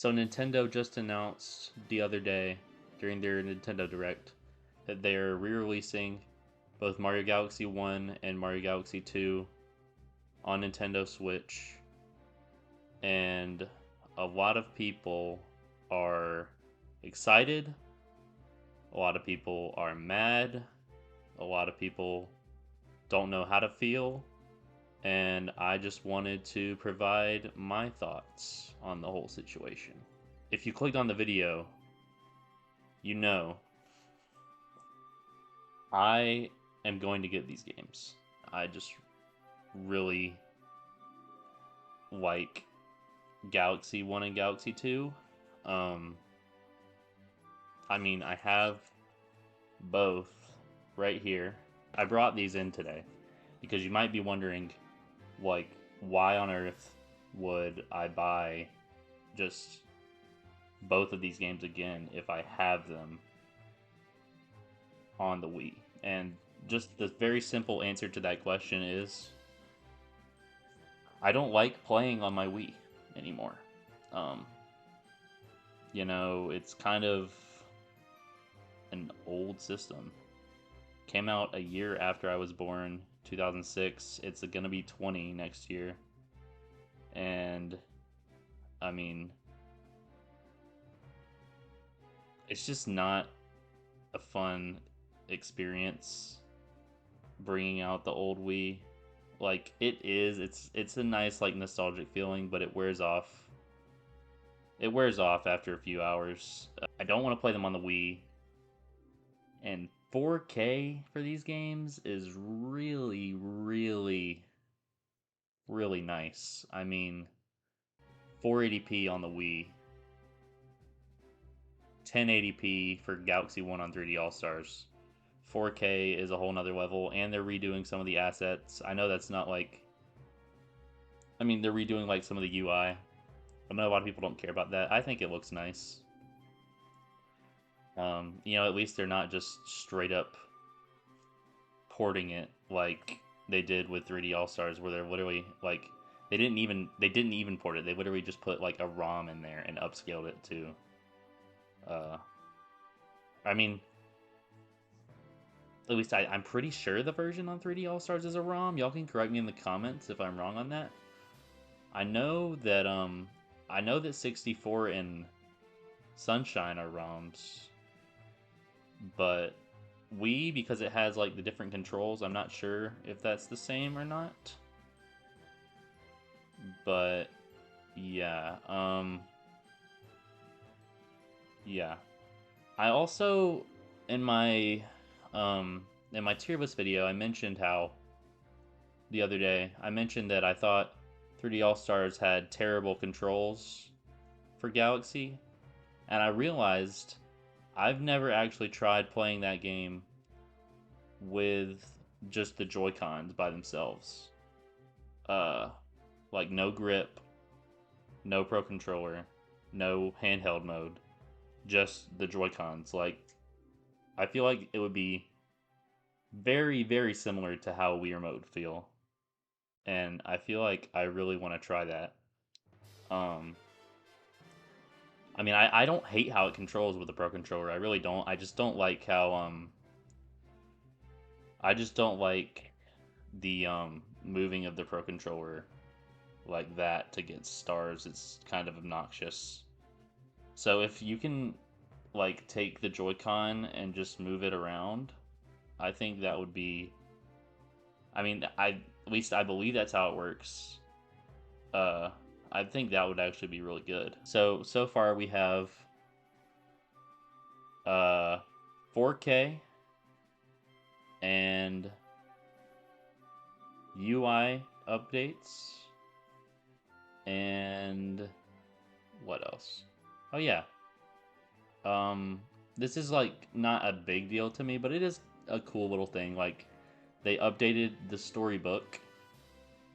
So Nintendo just announced the other day during their Nintendo Direct that they're re-releasing both Mario Galaxy 1 and Mario Galaxy 2 on Nintendo Switch. And a lot of people are excited, a lot of people are mad, a lot of people don't know how to feel, and I just wanted to provide my thoughts on the whole situation. If you clicked on the video, you know I am going to get these games. I just really like Galaxy 1 and Galaxy 2. I mean, I have both right here. I brought these in today because you might be wondering, like, why on earth would I buy just both of these games again if I have them on the Wii? And just the very simple answer to that question is I don't like playing on my Wii anymore. It's kind of an old system. Came out a year after I was born, 2006. It's gonna be 20 next year. And, I mean, it's just not a fun experience bringing out the old Wii. Like, it's a nice, like, nostalgic feeling, but it wears off. It wears off after a few hours. I don't want to play them on the Wii. And 4K for these games is really, really, really nice. I mean, 480p on the Wii, 1080p for Galaxy 1 on 3D All Stars. 4K is a whole nother level, and they're redoing some of the assets. I know that's not like. I mean, they're redoing like some of the UI. I know a lot of people don't care about that. I think it looks nice. At least they're not just straight up porting it like they did with 3D All Stars, where they're literally like they didn't even port it. They literally just put like a ROM in there and upscaled it to. I mean, at least I'm pretty sure the version on 3D All Stars is a ROM. Y'all can correct me in the comments if I'm wrong on that. I know that 64 and Sunshine are ROMs, but Wii, because it has like the different controls, I'm not sure if that's the same or not. But yeah, yeah. I also in my tier list video, I mentioned how the other day I mentioned that I thought 3D All Stars had terrible controls for Galaxy, and I realized I've never actually tried playing that game with just the Joy-Cons by themselves. Like no grip, no Pro Controller, no handheld mode, just the Joy-Cons. Like, I feel like it would be very, very similar to how Wii Remote would feel. And I feel like I really want to try that. I mean, I don't hate how it controls with the Pro Controller. I really don't. I just don't like how, I just don't like the, moving of the Pro Controller like that to get stars. It's kind of obnoxious. So if you can, like, take the Joy-Con and just move it around, I think that would be... I mean, at least I believe that's how it works. I think that would actually be really good. So far we have 4K and UI updates, and what else? Oh yeah. This is like not a big deal to me, but it is a cool little thing. Like, they updated the Storybook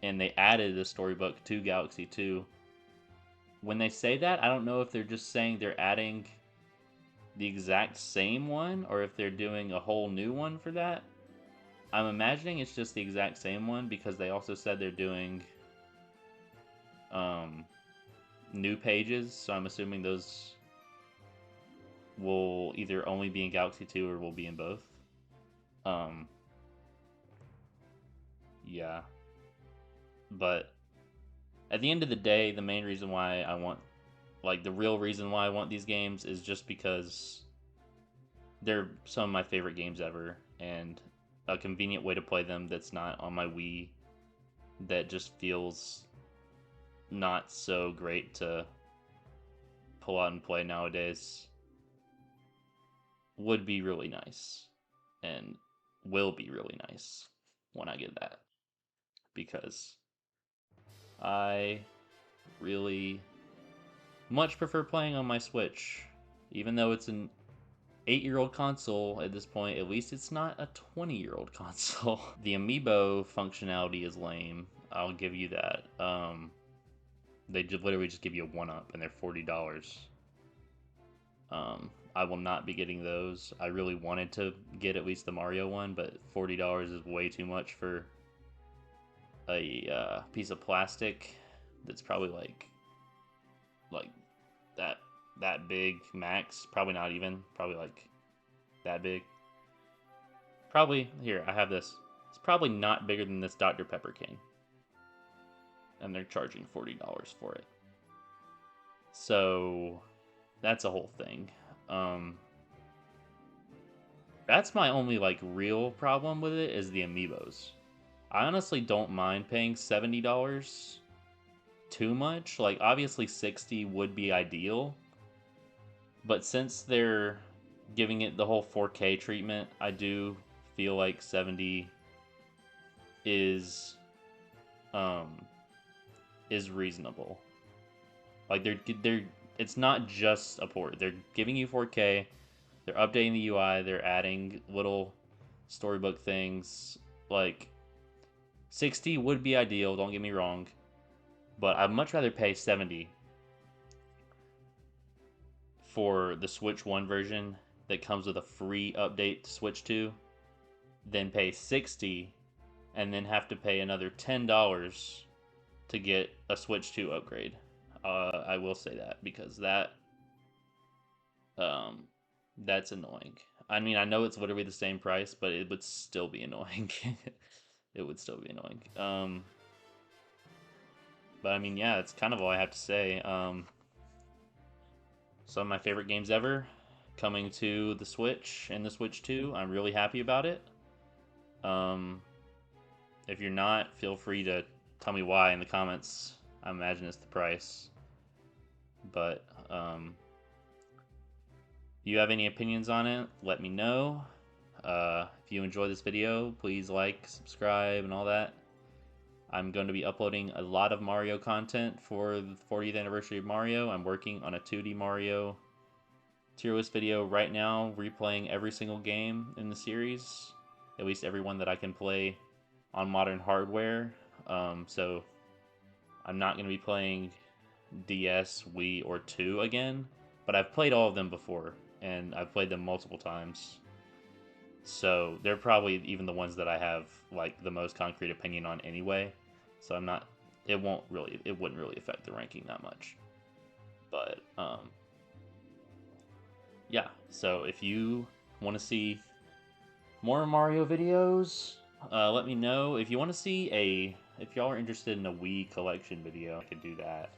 and they added the Storybook to Galaxy 2. When they say that, I don't know if they're just saying they're adding the exact same one or if they're doing a whole new one for that. I'm imagining it's just the exact same one because they also said they're doing new pages, so I'm assuming those will either only be in Galaxy 2 or will be in both. Yeah. But at the end of the day, the main reason why I want, like, the real reason why I want these games is just because they're some of my favorite games ever, and a convenient way to play them that's not on my Wii, that just feels not so great to pull out and play nowadays, would be really nice, and will be really nice when I get that, because I really much prefer playing on my Switch. Even though it's an 8-year-old console at this point, at least it's not a 20-year-old console. The Amiibo functionality is lame, I'll give you that. They just literally just give you a 1-up and they're $40. I will not be getting those. I really wanted to get at least the Mario one, but $40 is way too much for a piece of plastic that's probably like that big max. Probably not even. Probably like that big. Probably, here, I have this. It's probably not bigger than this Dr. Pepper can. And they're charging $40 for it. So that's a whole thing. That's my only like real problem with it, is the Amiibos. I honestly don't mind paying $70 too much. Like, obviously 60 would be ideal, but since they're giving it the whole 4K treatment, I do feel like 70 is reasonable. Like, they're it's not just a port. They're giving you 4K. They're updating the UI. They're adding little storybook things. Like, 60 would be ideal, don't get me wrong, but I'd much rather pay 70 for the Switch 1 version that comes with a free update to Switch 2 than pay 60 and then have to pay another $10 to get a Switch 2 upgrade. I will say that, because that's annoying. I mean, I know it's literally the same price, but it would still be annoying. It would still be annoying. But I mean, yeah, it's kind of all I have to say. Some of my favorite games ever coming to the Switch and the Switch 2. I'm really happy about it. If you're not, feel free to tell me why in the comments. I imagine it's the price. But if you have any opinions on it, let me know. If you enjoy this video, please like, subscribe, and all that. I'm going to be uploading a lot of Mario content for the 40th anniversary of Mario. I'm working on a 2D Mario tier list video right now, replaying every single game in the series, at least every one that I can play on modern hardware. So I'm not going to be playing DS, Wii, or 2 again, but I've played all of them before, and I've played them multiple times. So they're probably even the ones that I have like the most concrete opinion on anyway. So I'm not. It wouldn't really affect the ranking that much. But yeah. So if you want to see more Mario videos, let me know. If you want to see if y'all are interested in a Wii collection video, I could do that.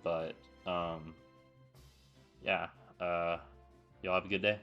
But yeah. Y'all have a good day.